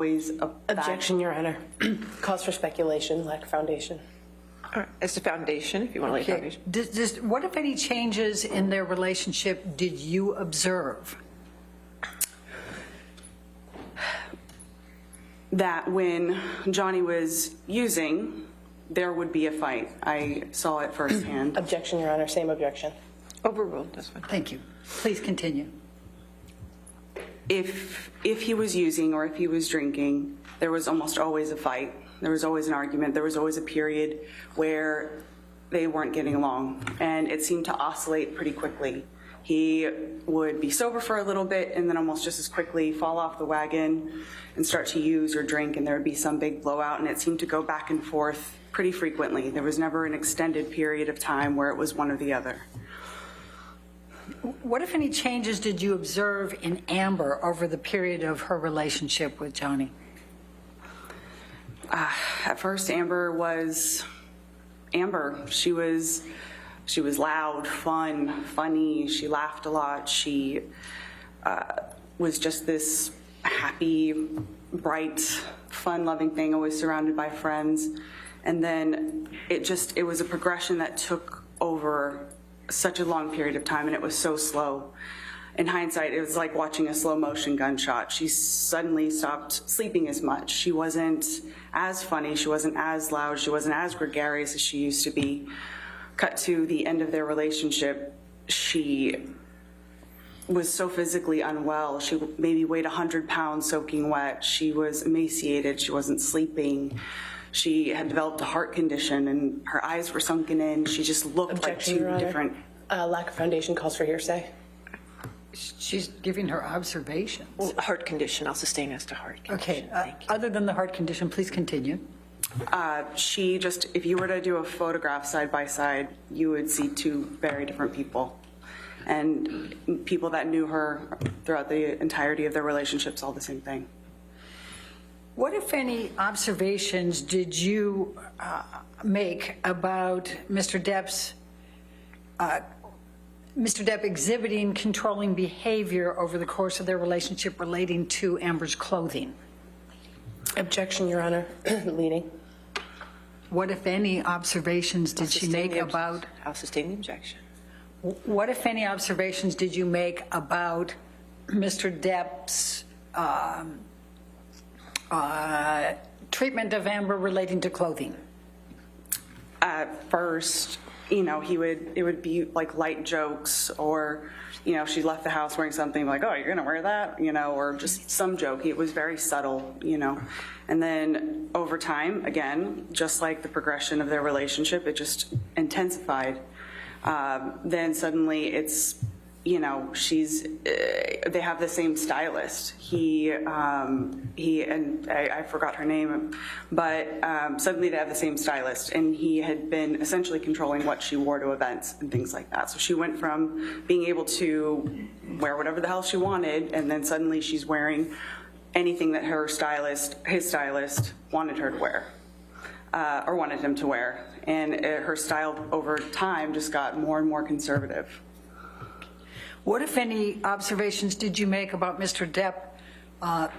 always a Objection, Your Honor. Cause for speculation, lack of foundation. All right. As to foundation, if you want to lay foundation. What, if any, changes in their relationship did you observe? That when Johnny was using, there would be a fight. I saw it firsthand. Objection, Your Honor. Same objection. Overruled. That's fine. Thank you. Please continue. If he was using or if he was drinking, there was almost always a fight. There was always an argument. There was always a period where they weren't getting along, and it seemed to oscillate pretty quickly. He would be sober for a little bit and then almost just as quickly fall off the wagon and start to use or drink, and there would be some big blowout, and it seemed to go back and forth pretty frequently. There was never an extended period of time where it was one or the other. What, if any, changes did you observe in Amber over the period of her relationship with Johnny? At first, Amber was Amber. She was loud, fun, funny. She laughed a lot. She was just this happy, bright, fun-loving thing, always surrounded by friends. And then it was a progression that took over such a long period of time, and it was so slow. In hindsight, it was like watching a slow motion gunshot. She suddenly stopped sleeping as much. She wasn't as funny. She wasn't as loud. She wasn't as gregarious as she used to be. Cut to the end of their relationship, she was so physically unwell. She maybe weighed 100 pounds soaking wet. She was emaciated. She wasn't sleeping. She had developed a heart condition, and her eyes were sunken in. She just looked Objection, like Your two Honor. different. Lack of foundation calls for hearsay. She's giving her observations. Well, heart condition. I'll sustain as to heart condition. Okay. Thank you. Other than the heart condition, please continue. She just, if you were to do a photograph side by side, you would see two very different people. And people that knew her throughout the entirety of their relationships, all the same thing. What, if any, observations did you make about Mr. Depp exhibiting controlling behavior over the course of their relationship relating to Amber's clothing? Objection, Your Honor. Leading. What, if any, observations did she make about? I'll sustain the objection. What, if any, observations did you make about Mr. Depp's treatment of Amber relating to clothing? At first, it would be like light jokes, or, she left the house wearing something like, oh, you're going to wear that, or just some joke. It was very subtle, And then over time, again, just like the progression of their relationship, it just intensified. Then suddenly it's, they have the same stylist. He and I forgot her name, but suddenly they have the same stylist, and he had been essentially controlling what she wore to events and things like that. So she went from being able to wear whatever the hell she wanted, and then suddenly she's wearing anything that his stylist wanted her to wear, or wanted him to wear. And her style over time just got more and more conservative. What, if any, observations did you make about Mr. Depp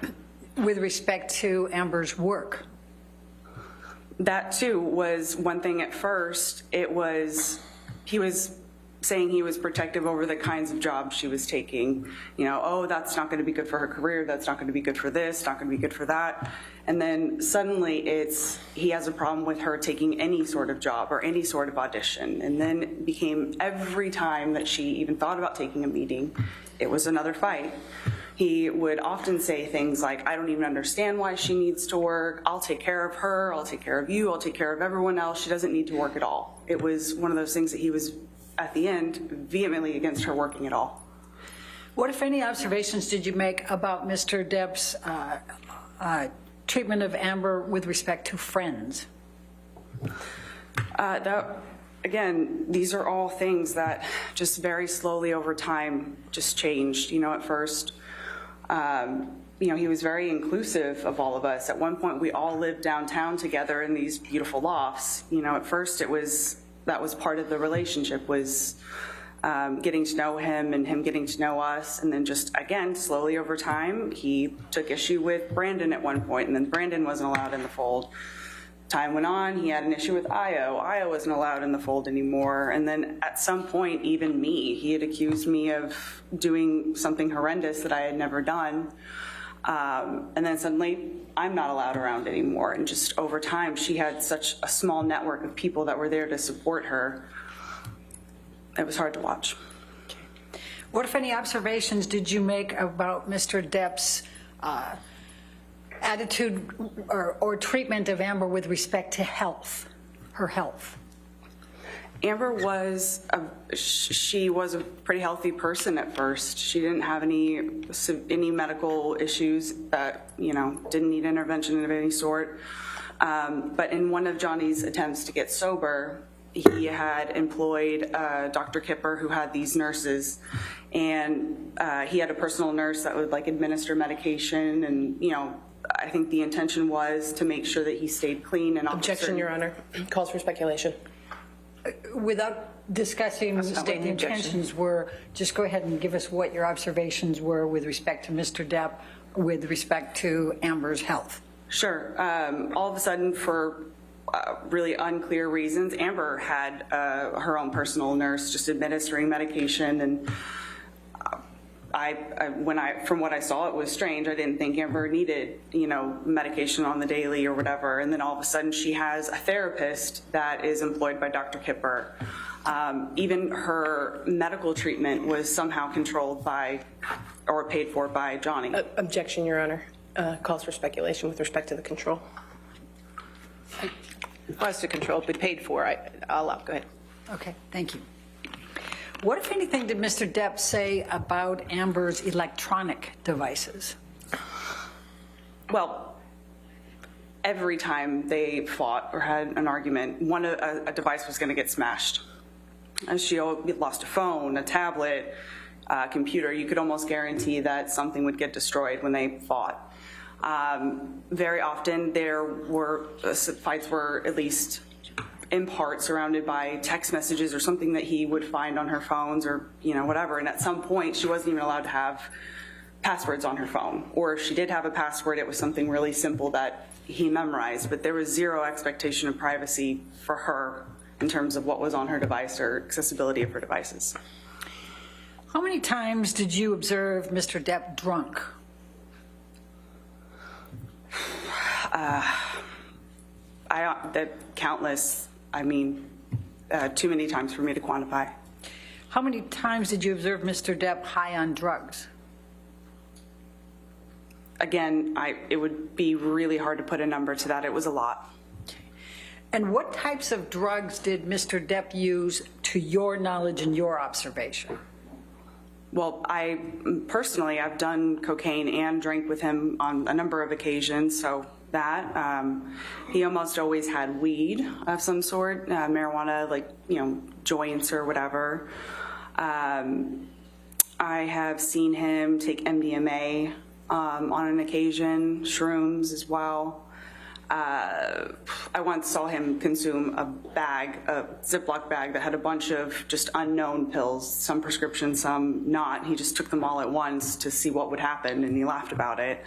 with respect to Amber's work? That too was one thing. At first, he was saying he was protective over the kinds of jobs she was taking. Oh, that's not going to be good for her career. That's not going to be good for this, not going to be good for that. And then suddenly he has a problem with her taking any sort of job or any sort of audition. And then it became every time that she even thought about taking a meeting, it was another fight. He would often say things like, I don't even understand why she needs to work. I'll take care of her. I'll take care of you. I'll take care of everyone else. She doesn't need to work at all. It was one of those things that he was, at the end, vehemently against her working at all. What, if any, observations did you make about Mr. Depp's treatment of Amber with respect to friends? Again, these are all things that just very slowly over time just changed. At first, he was very inclusive of all of us. At one point, we all lived downtown together in these beautiful lofts. At first, that was part of the relationship, was getting to know him and him getting to know us. And then just, again, slowly over time, he took issue with Brandon at one point, and then Brandon wasn't allowed in the fold. Time went on, he had an issue with Io. Io wasn't allowed in the fold anymore. And then at some point, even me, he had accused me of doing something horrendous that I had never done. And then suddenly, I'm not allowed around anymore. And just over time, she had such a small network of people that were there to support her. It was hard to watch. What, if any, observations did you make about Mr. Depp's attitude or treatment of Amber with respect to health, her health? Amber was she was a pretty healthy person at first. She didn't have any medical issues that, you know, didn't need intervention of any sort. But in one of Johnny's attempts to get sober, he had employed Dr. Kipper, who had these nurses, and he had a personal nurse that would like administer medication, and, you know, I think the intention was to make sure that he stayed clean and Objection, Your Honor. Calls for speculation. Without discussing what the Sustained objection. intentions were, just go ahead and give us what your observations were with respect to Mr. Depp, with respect to Amber's health. Sure. All of a sudden, for really unclear reasons, Amber had her own personal nurse just administering medication, and from what I saw, it was strange. I didn't think Amber needed, you know, medication on the daily or whatever. And then all of a sudden, she has a therapist that is employed by Dr. Kipper. Even her medical treatment was somehow controlled by or paid for by Johnny. Objection, Your Honor. Calls for speculation with respect to the control. Was to control, be paid for. I'll allow. Go ahead. Okay, thank you. What, if anything, did Mr. Depp say about Amber's electronic devices? Well, every time they fought or had an argument, a device was going to get smashed. And she lost a phone, a tablet, a computer. You could almost guarantee that something would get destroyed when they fought. Very often, fights were at least in part surrounded by text messages or something that he would find on her phones, or, you know, whatever. And at some point, she wasn't even allowed to have passwords on her phone. Or if she did have a password, it was something really simple that he memorized. But there was zero expectation of privacy for her in terms of what was on her device or accessibility of her devices. How many times did you observe Mr. Depp drunk? Countless. I mean, too many times for me to quantify. How many times did you observe Mr. Depp high on drugs? Again, it would be really hard to put a number to that. It was a lot. And what types of drugs did Mr. Depp use, to your knowledge and your observation? Well, I've done cocaine and drank with him on a number of occasions, so that. He almost always had weed of some sort, marijuana, like, you know, joints or whatever. I have seen him take MDMA on an occasion, shrooms as well. I once saw him consume a Ziploc bag that had a bunch of just unknown pills, some prescription, some not. He just took them all at once to see what would happen, and he laughed about it.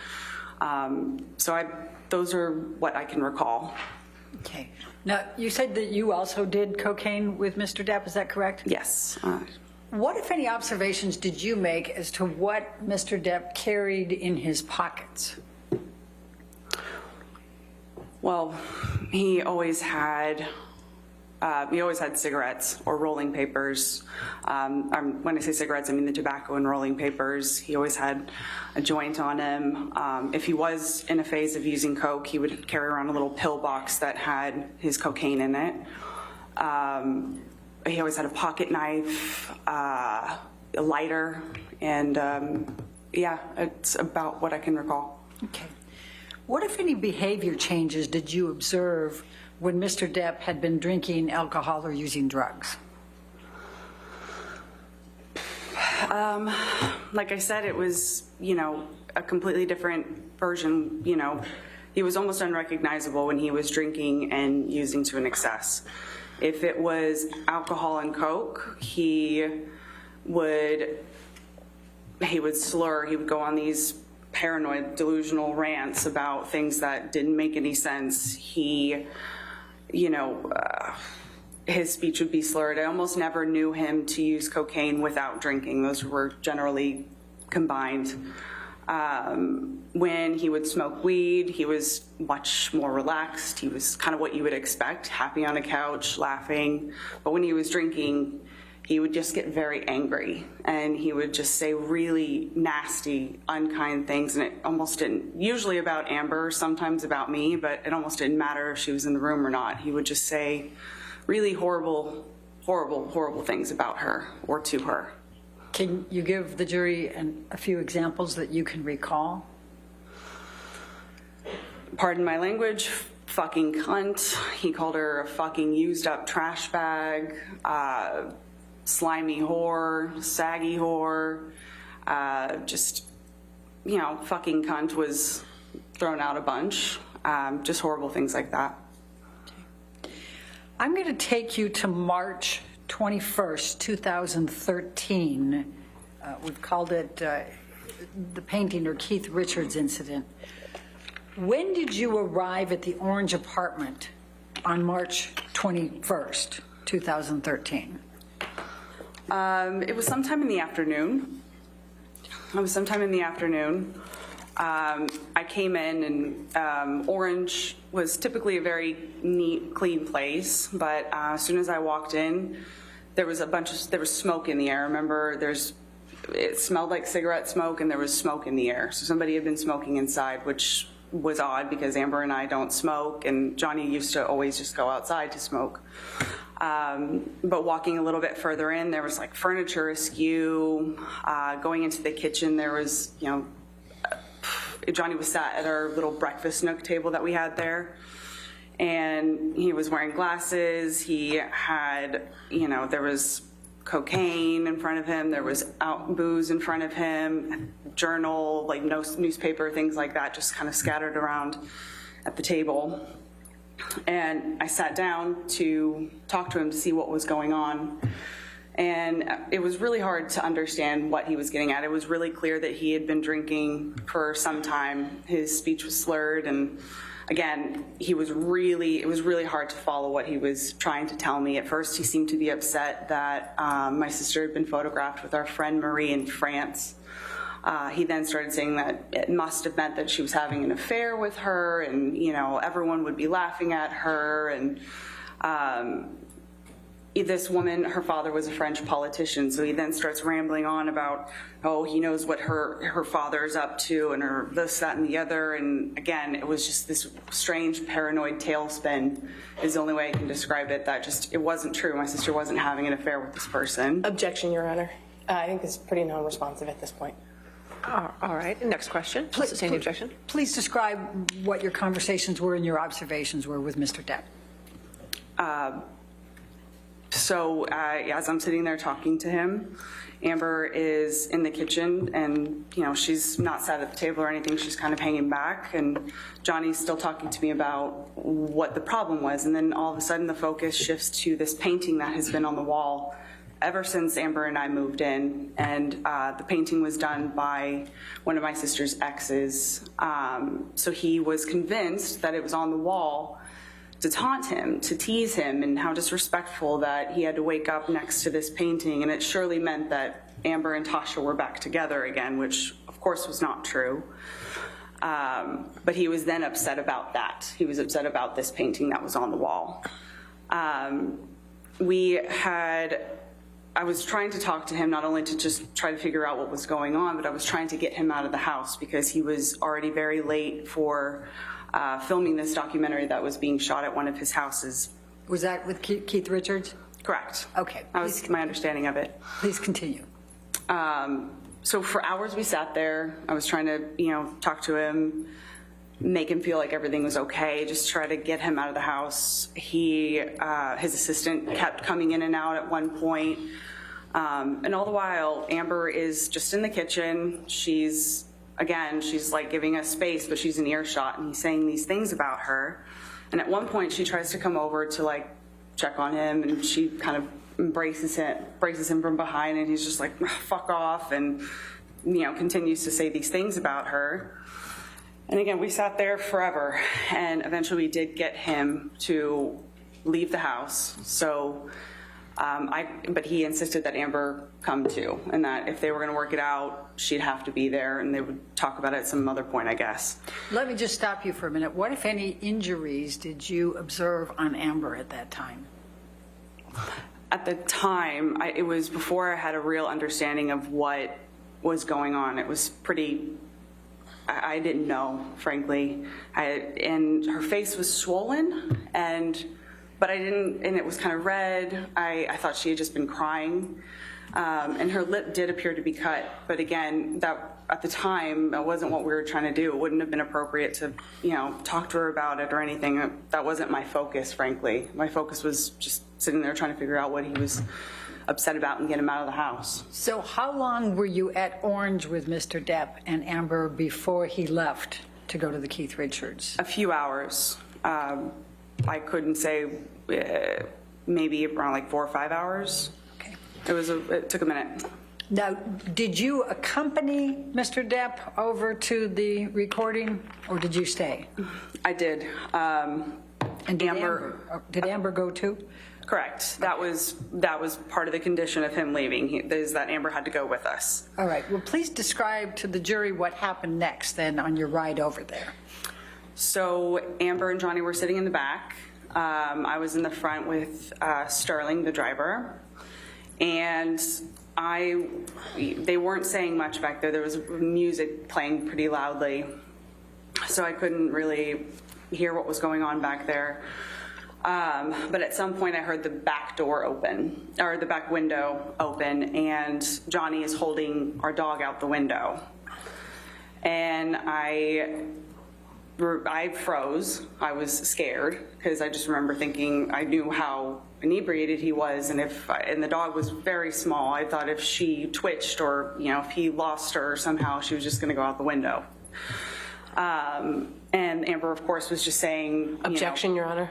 Those are what I can recall. Okay. Now, you said that you also did cocaine with Mr. Depp, is that correct? Yes. What, if any, observations did you make as to what Mr. Depp carried in his pockets? Well, he always had cigarettes or rolling papers. When I say cigarettes, I mean the tobacco and rolling papers. He always had a joint on him. If he was in a phase of using coke, he would carry around a little pill box that had his cocaine in it. He always had a pocket knife, a lighter, and it's about what I can recall. Okay. What, if any, behavior changes did you observe when Mr. Depp had been drinking alcohol or using drugs? Like I said, it was, you know, a completely different version. You know, he was almost unrecognizable when he was drinking and using to an excess. If it was alcohol and coke, he he would slur, he would go on these paranoid, delusional rants about things that didn't make any sense. He, his speech would be slurred. I almost never knew him to use cocaine without drinking. Those were generally combined. When he would smoke weed, he was much more relaxed. He was kind of what you would expect, happy on a couch, laughing. But when he was drinking, he would just get very angry, and he would just say really nasty, unkind things, and it almost didn't, usually about Amber, sometimes about me, but it almost didn't matter if she was in the room or not. He would just say really horrible, horrible, horrible things about her or to her. Can you give the jury a few examples that you can recall? Pardon my language, fucking cunt. He called her a fucking used up trash bag, slimy whore, saggy whore, fucking cunt was thrown out a bunch, just horrible things like that. I'm going to take you to March 21st, 2013. We've called it the painting or Keith Richards incident. When did you arrive at the Orange apartment on March 21st, 2013? It was sometime in the afternoon. I came in, and Orange was typically a very neat, clean place, but as soon as I walked in, there was smoke in the air. Remember, it smelled like cigarette smoke, and there was smoke in the air. So somebody had been smoking inside, which was odd because Amber and I don't smoke, and Johnny used to always just go outside to smoke. But walking a little bit further in, there was like furniture askew. Going into the kitchen, there was, Johnny was sat at our little breakfast nook table that we had there, and he was wearing glasses. He had, there was cocaine in front of him. There was booze in front of him, journal, like no newspaper, things like that, just kind of scattered around at the table. And I sat down to talk to him to see what was going on. And it was really hard to understand what he was getting at. It was really clear that he had been drinking for some time. His speech was slurred, and again, it was really hard to follow what he was trying to tell me. At first, he seemed to be upset that my sister had been photographed with our friend Marie in France. He then started saying that it must have meant that she was having an affair with her, and everyone would be laughing at her. And this woman, her father was a French politician, so he then starts rambling on about, he knows what her father's up to, and her this, that, and the other. And again, it was just this strange paranoid tailspin is the only way I can describe it. It wasn't true. My sister wasn't having an affair with this person. Objection, Your Honor. I think this is pretty non-responsive at this point. All right, next question. Sustain the objection. Please describe what your conversations were and your observations were with Mr. Depp. So as I'm sitting there talking to him, Amber is in the kitchen, and she's not sat at the table or anything. She's kind of hanging back, and Johnny's still talking to me about what the problem was. And then all of a sudden the focus shifts to this painting that has been on the wall ever since Amber and I moved in. And the painting was done by one of my sister's exes. So he was convinced that it was on the wall to taunt him, to tease him, and how disrespectful that he had to wake up next to this painting. And it surely meant that Amber and Tasha were back together again, which of course was not true. But he was then upset about that. He was upset about this painting that was on the wall. I was trying to talk to him, not only to just try to figure out what was going on, but I was trying to get him out of the house because he was already very late for filming this documentary that was being shot at one of his houses. Was that with Keith Richards? Correct. Okay. That was my understanding of it. Please continue. So for hours we sat there. I was trying to, talk to him, make him feel like everything was okay, just try to get him out of the house. His assistant kept coming in and out at one point. And all the while, Amber is just in the kitchen. She's like giving us space, but she's in earshot, and he's saying these things about her. And at one point, she tries to come over to like check on him, and she kind of embraces him from behind, and he's just like, fuck off, and, continues to say these things about her. And again, we sat there forever, and eventually we did get him to leave the house. So, but he insisted that Amber come too, and that if they were going to work it out, she'd have to be there, and they would talk about it at some other point, I guess. Let me just stop you for a minute. What, if any, injuries did you observe on Amber at that time? At the time, it was before I had a real understanding of what was going on. It was pretty, I didn't know, frankly. And her face was swollen, but I didn't, and it was kind of red. I thought she had just been crying. And her lip did appear to be cut. But again, that at the time, that wasn't what we were trying to do. It wouldn't have been appropriate to, talk to her about it or anything. That wasn't my focus, frankly. My focus was just sitting there trying to figure out what he was upset about and get him out of the house. So how long were you at Orange with Mr. Depp and Amber before he left to go to the Keith Richards? A few hours. I couldn't say, maybe around like 4 or 5 hours. Okay. It took a minute. Now, did you accompany Mr. Depp over to the recording, or did you stay? I did. And did Amber go too? Correct. That was part of the condition of him leaving, is that Amber had to go with us. All right. Well, please describe to the jury what happened next then on your ride over there. So Amber and Johnny were sitting in the back. I was in the front with Sterling, the driver. And they weren't saying much back there. There was music playing pretty loudly, so I couldn't really hear what was going on back there. But at some point I heard the back door open, or the back window open, and Johnny is holding our dog out the window. And I froze. I was scared because I just remember thinking, I knew how inebriated he was, and the dog was very small. I thought if she twitched or if he lost her somehow, she was just going to go out the window. And Amber, of course, was just saying, Objection, Your Honor.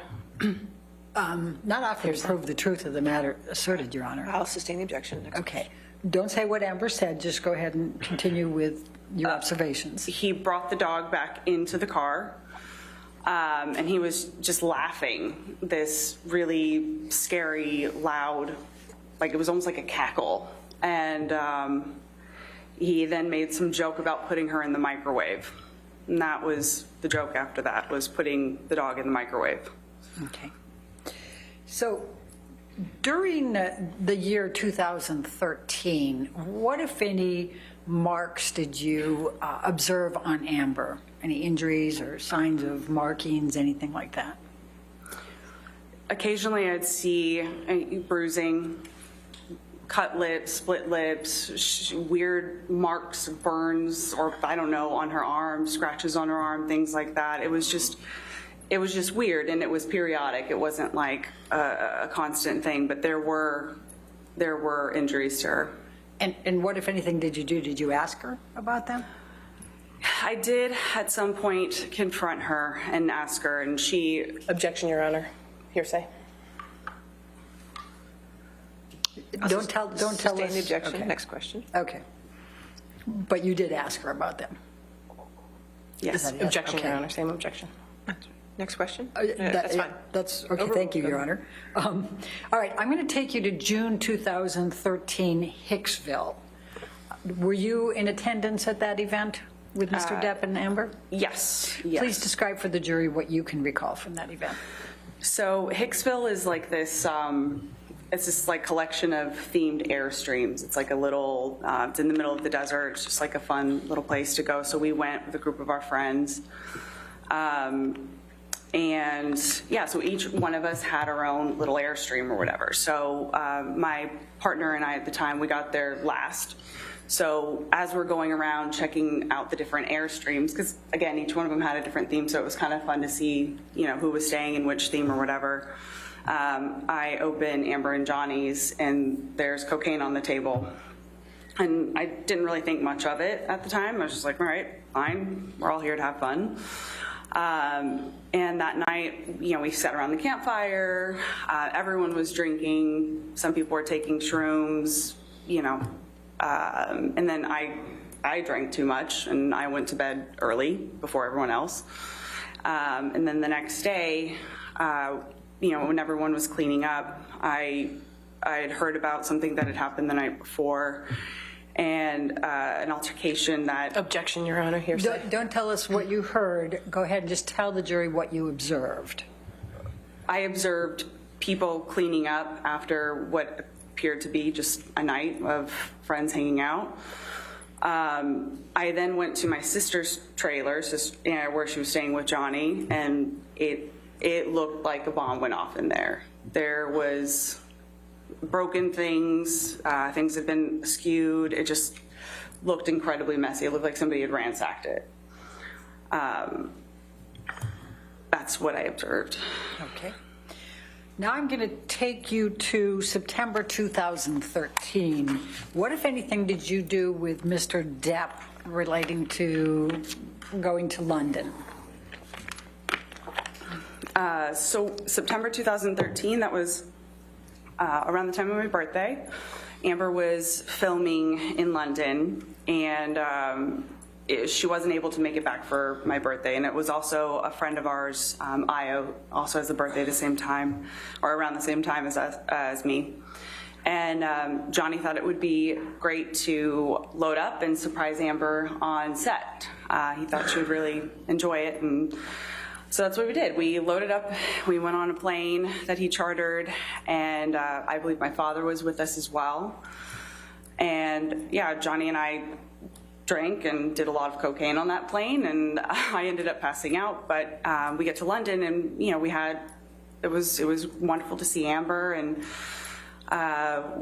Not often to prove the truth of the matter asserted, Your Honor. I'll sustain the objection. Next. Okay. Don't say what Amber said. Just go ahead and continue with your observations. He brought the dog back into the car, and he was just laughing, this really scary, loud, like it was almost like a cackle. And he then made some joke about putting her in the microwave. And that was the joke after that, was putting the dog in the microwave. Okay. So during the year 2013, what, if any, marks did you observe on Amber? Any injuries or signs of markings, anything like that? Occasionally I'd see bruising, cut lips, split lips, weird marks, burns, or I don't know, on her arm, scratches on her arm, things like that. It was just weird, and it was periodic. It wasn't like a constant thing, but there were injuries to her. And what, if anything, did you do? Did you ask her about them? I did at some point confront her and ask her, and she... Objection, Your Honor. Hearsay. Don't tell us. Sustain the objection. Okay. Next question. Okay. But you did ask her about them? Yes. Is that it? Objection, Okay. Your Honor. Same objection. Next question. That's fine. That's okay. Thank you, Your Honor. All right, I'm going to take you to June 2013, Hicksville. Were you in attendance at that event with Mr. Depp and Amber? Yes. Please describe for the jury what you can recall from that event. So Hicksville is like this, it's this like collection of themed Airstreams. It's like a little, it's in the middle of the desert. It's just like a fun little place to go. So we went with a group of our friends. And yeah, so each one of us had our own little Airstream or whatever. So my partner and I at the time, we got there last. So as we're going around checking out the different Airstreams, because again, each one of them had a different theme, so it was kind of fun to see, who was staying in which theme or whatever. I open Amber and Johnny's, and there's cocaine on the table. And I didn't really think much of it at the time. I was just like, all right, fine, we're all here to have fun. And that night, we sat around the campfire. Everyone was drinking. Some people were taking shrooms, and then I drank too much, and I went to bed early before everyone else. And then the next day, when everyone was cleaning up, I had heard about something that had happened the night before, and an altercation that... Objection, Your Honor. Hearsay. Don't tell us what you heard. Go ahead and just tell the jury what you observed. I observed people cleaning up after what appeared to be just a night of friends hanging out. I then went to my sister's trailer, where she was staying with Johnny, and it looked like a bomb went off in there. There was broken things, things had been skewed. It just looked incredibly messy. It looked like somebody had ransacked it. That's what I observed. Okay. Now I'm going to take you to September 2013. What, if anything, did you do with Mr. Depp relating to going to London? So September 2013, that was around the time of my birthday. Amber was filming in London, and she wasn't able to make it back for my birthday. And it was also a friend of ours, Io, also has a birthday the same time, or around the same time as me. And Johnny thought it would be great to load up and surprise Amber on set. He thought she would really enjoy it, and so that's what we did. We loaded up, we went on a plane that he chartered, and I believe my father was with us as well. And yeah, Johnny and I drank and did a lot of cocaine on that plane, and I ended up passing out. But we get to London, and it was wonderful to see Amber, and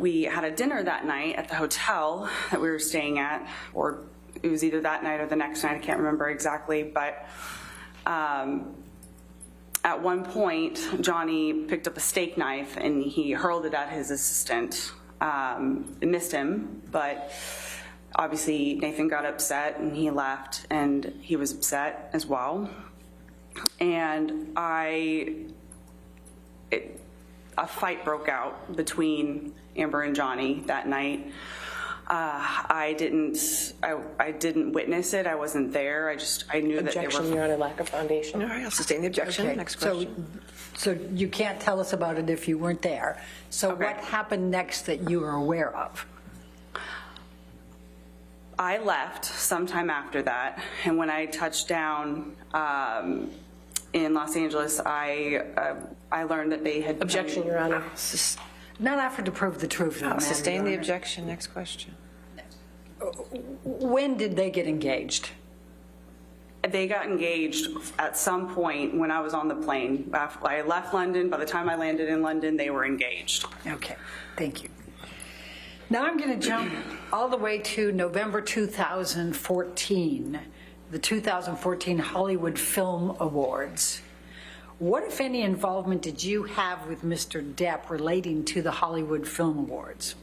we had a dinner that night at the hotel that we were staying at, or it was either that night or the next night, I can't remember exactly, but at one point, Johnny picked up a steak knife and he hurled it at his assistant. It missed him, but obviously Nathan got upset and he left, and he was upset as well. And a fight broke out between Amber and Johnny that night. I didn't witness it. I wasn't there. I knew that they Objection, were... Your Honor. Lack of foundation. All right, I'll sustain the objection. Okay, Next question. So you can't tell us about it if you weren't there. So Okay. what happened next that you are aware of? I left sometime after that, and when I touched down in Los Angeles, I learned that they had... Objection, Your Honor. Not after to prove the truth of the I'll matter, sustain Your the Honor. objection. Next question. When did they get engaged? They got engaged at some point when I was on the plane. After I left London. By the time I landed in London, they were engaged. Okay, thank you. Now I'm going to jump all the way to November 2014, the 2014 Hollywood Film Awards. What, if any, involvement did you have with Mr. Depp relating to the Hollywood Film Awards?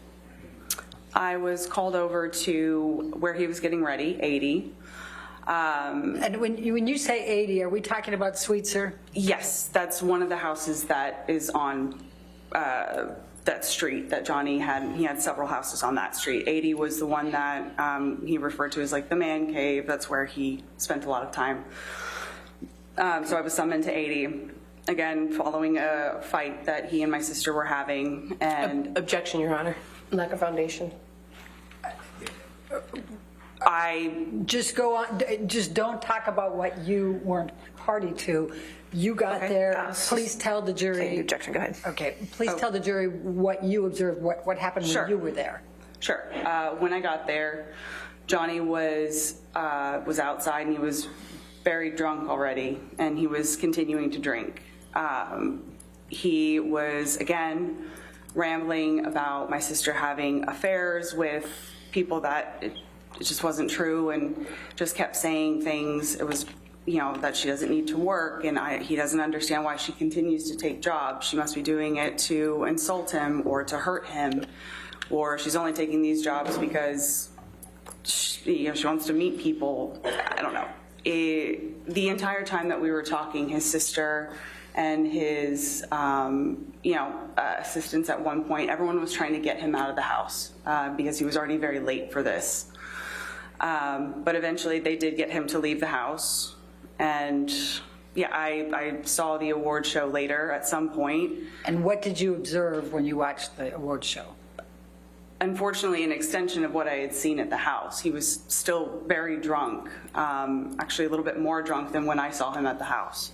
I was called over to where he was getting ready, 80. And when you say 80, are we talking about Sweetser? Yes, that's one of the houses that is on that street that Johnny had. He had several houses on that street. 80 was the one that he referred to as like the man cave. That's where he spent a lot of time. So I was summoned to 80, again, following a fight that he and my sister were having. And Objection, Your Honor. Lack of foundation. Just go on, just don't talk about what you weren't party to. You got Okay, there, please tell the Sustain the jury. objection. Go ahead. Okay, please tell the jury what you observed, what happened Sure. when you were there. Sure. When I got there, Johnny was outside, and he was very drunk already, and he was continuing to drink. He was, again, rambling about my sister having affairs with people that it just wasn't true, and just kept saying things. It was, that she doesn't need to work, and he doesn't understand why she continues to take jobs. She must be doing it to insult him or to hurt him, or she's only taking these jobs because she wants to meet people. I don't know. the entire time that we were talking, his sister and his, assistants at one point, everyone was trying to get him out of the house because he was already very late for this. But eventually they did get him to leave the house. And yeah, I saw the award show later at some point. And what did you observe when you watched the award show? Unfortunately, an extension of what I had seen at the house. He was still very drunk, actually a little bit more drunk than when I saw him at the house.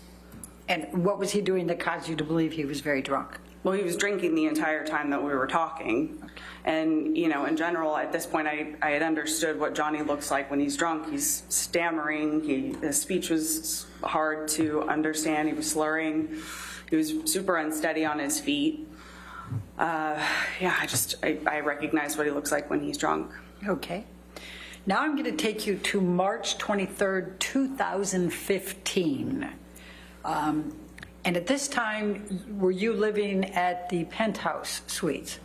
And what was he doing that caused you to believe he was very drunk? Well, he was drinking the entire time that we were talking. And, in general, at this point, I had understood what Johnny looks like when he's drunk. He's stammering. His speech was hard to understand. He was slurring. He was super unsteady on his feet. I recognize what he looks like when he's drunk. Okay. Now I'm going to take you to March 23rd, 2015. And at this time, were you living at the penthouse suites?